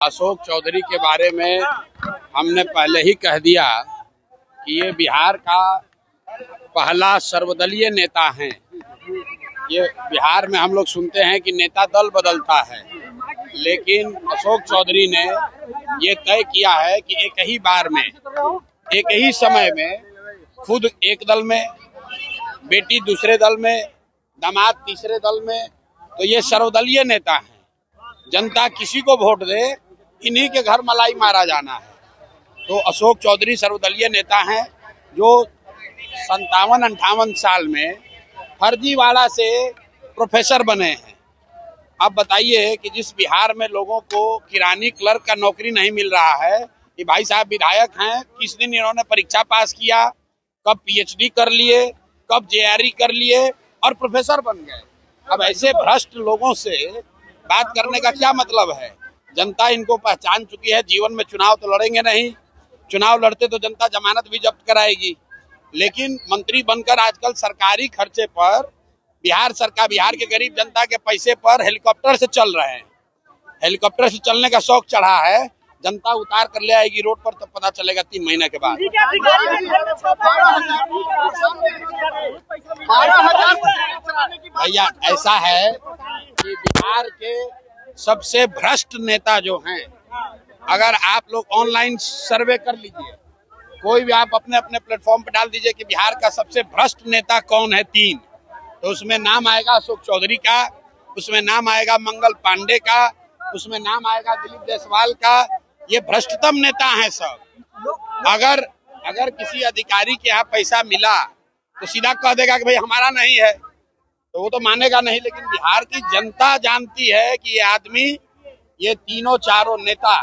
अशोक चौधरी के बारे में हमने पहले ही कह दिया कि ये बिहार का पहला सर्वदलीय नेता है। ये बिहार में हम लोग सुनते हैं कि नेता दल बदलता है, लेकिन अशोक चौधरी ने ये तय किया है कि एक ही बार में, एक ही समय में खुद एक दल में, बेटी दूसरे दल में, दामाद तीसरे दल में, तो ये सर्वदलीय नेता है। जनता किसी को वोट दे, इन्हीं के घर मलाई मारा जाना है। तो अशोक चौधरी सर्वदलीय नेता हैं जो 57-58 साल में फर्जीवाड़ा से प्रोफेसर बने हैं। अब बताइए कि जिस बिहार में लोगों को किरानी क्लर्क का नौकरी नहीं मिल रहा है, कि भाई साहब विधायक हैं, किस दिन इन्होंने परीक्षा पास किया, कब पीएचडी कर लिए, कब जेआरई कर लिए और प्रोफेसर बन गए। अब ऐसे भ्रष्ट लोगों से बात करने का क्या मतलब है? जनता इनको पहचान चुकी है। जीवन में चुनाव तो लड़ेंगे नहीं, चुनाव लड़ते तो जनता जमानत भी जब्त कराएगी। लेकिन मंत्री बनकर आजकल सरकारी खर्चे पर बिहार सरकार, बिहार के गरीब जनता के पैसे पर हेलीकॉप्टर से चल रहे हैं। हेलीकॉप्टर से चलने का शौक चढ़ा है, जनता उतार कर ले आएगी रोड पर, तो पता चलेगा 3 महीने के बाद। भैया ऐसा है कि बिहार के सबसे भ्रष्ट नेता जो हैं, अगर आप लोग ऑनलाइन सर्वे कर लीजिए, कोई भी आप अपने अपने प्लेटफॉर्म पे डाल दीजिए कि बिहार का सबसे भ्रष्ट नेता कौन है 3, तो उसमें नाम आएगा अशोक चौधरी का, उसमें नाम आएगा मंगल पांडे का, उसमें नाम आएगा दिलीप जायसवाल का। ये भ्रष्टतम नेता हैं सब। अगर किसी अधिकारी के यहाँ पैसा मिला तो सीधा कह देगा कि भाई हमारा नहीं है, तो वो तो मानेगा नहीं। लेकिन बिहार की जनता जानती है कि ये आदमी, ये तीनों चारों नेता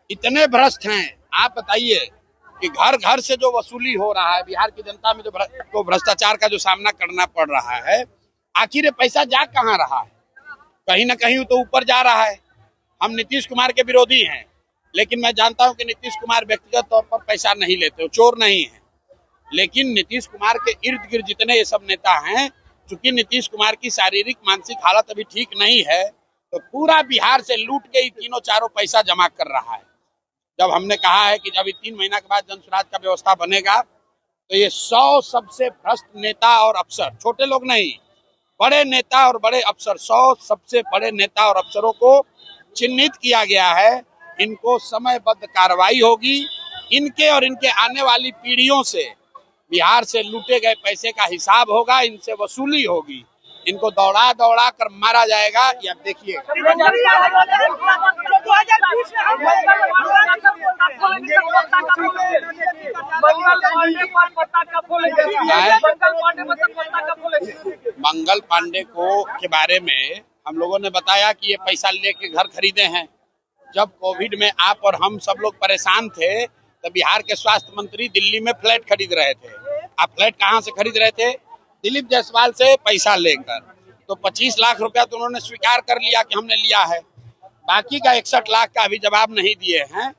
इतने भ्रष्ट हैं। आप बताइए कि घर घर से जो वसूली हो रहा है, बिहार की जनता में जो भ्रष्टाचार का जो सामना करना पड़ रहा है, आखिर ये पैसा जा कहाँ रहा है? कहीं ना कहीं तो ऊपर जा रहा है। हम नीतीश कुमार के विरोधी हैं, लेकिन मैं जानता हूं कि नीतीश कुमार व्यक्तिगत तौर पर पैसा नहीं लेते, चोर नहीं है। लेकिन नीतीश कुमार के इर्द गिर्द जितने ये सब नेता हैं, चूंकि नीतीश कुमार की शारीरिक मानसिक हालत अभी ठीक नहीं है, तो पूरा बिहार से लूट के तीनों चारों पैसा जमा कर रहा है। जब हमने कहा है कि जब 3 महीना के बाद जनसुराज का व्यवस्था बनेगा, तो ये 100 सबसे भ्रष्ट नेता और अफसर, छोटे लोग नहीं, बड़े नेता और बड़े अफसर, 100 सबसे बड़े नेता और अफसरों को चिन्हित किया गया है। इनको समयबद्ध कार्रवाई होगी। इनके और इनके आने वाली पीढ़ियों से बिहार से लूटे गए पैसे का हिसाब होगा, इनसे वसूली होगी। इनको दौड़ा दौड़ा कर मारा जाएगा। ये आप देखिए, मंगल पांडे को के बारे में हम लोगों ने बताया कि ये पैसा लेके घर खरीदे हैं। जब कोविड में आप और हम सब लोग परेशान थे, तो बिहार के स्वास्थ्य मंत्री दिल्ली में फ्लैट खरीद रहे थे। आप फ्लैट कहाँ से खरीद रहे थे? दिलीप जायसवाल से पैसा लेकर। तो 25 लाख रुपया तो उन्होंने स्वीकार कर लिया कि हमने लिया है। बाकी का 61 लाख का अभी जवाब नहीं दिए हैं।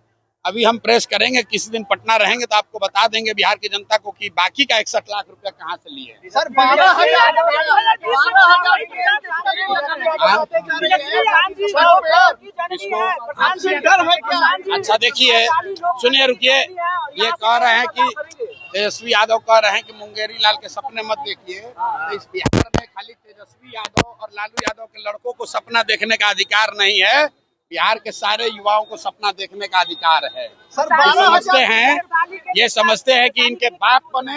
अभी हम प्रेस करेंगे, किसी दिन पटना रहेंगे तो आपको बता देंगे बिहार की जनता को कि बाकी का 61 लाख रुपया कहाँ से लिए। सर, अच्छा देखिए, सुनिए, रुकिए। ये कह रहे हैं कि तेजस्वी यादव कह रहे हैं कि मुंगेरी लाल के सपने मत देखिए। तो इस बिहार में खाली तेजस्वी यादव और लालू यादव के लड़कों को सपना देखने का अधिकार नहीं है, बिहार के सारे युवाओं को सपना देखने का अधिकार है। ये समझते हैं कि इनके बाप बने,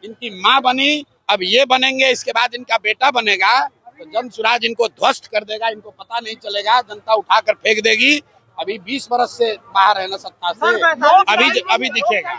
इनकी माँ बनी, अब ये बनेंगे, इसके बाद इनका बेटा बनेगा, तो जनसुराज इनको ध्वस्त कर देगा। इनको पता नहीं चलेगा, जनता उठाकर फेंक देगी। अभी 20 वर्ष से बाहर है ना सत्ता से, अभी दिखेगा।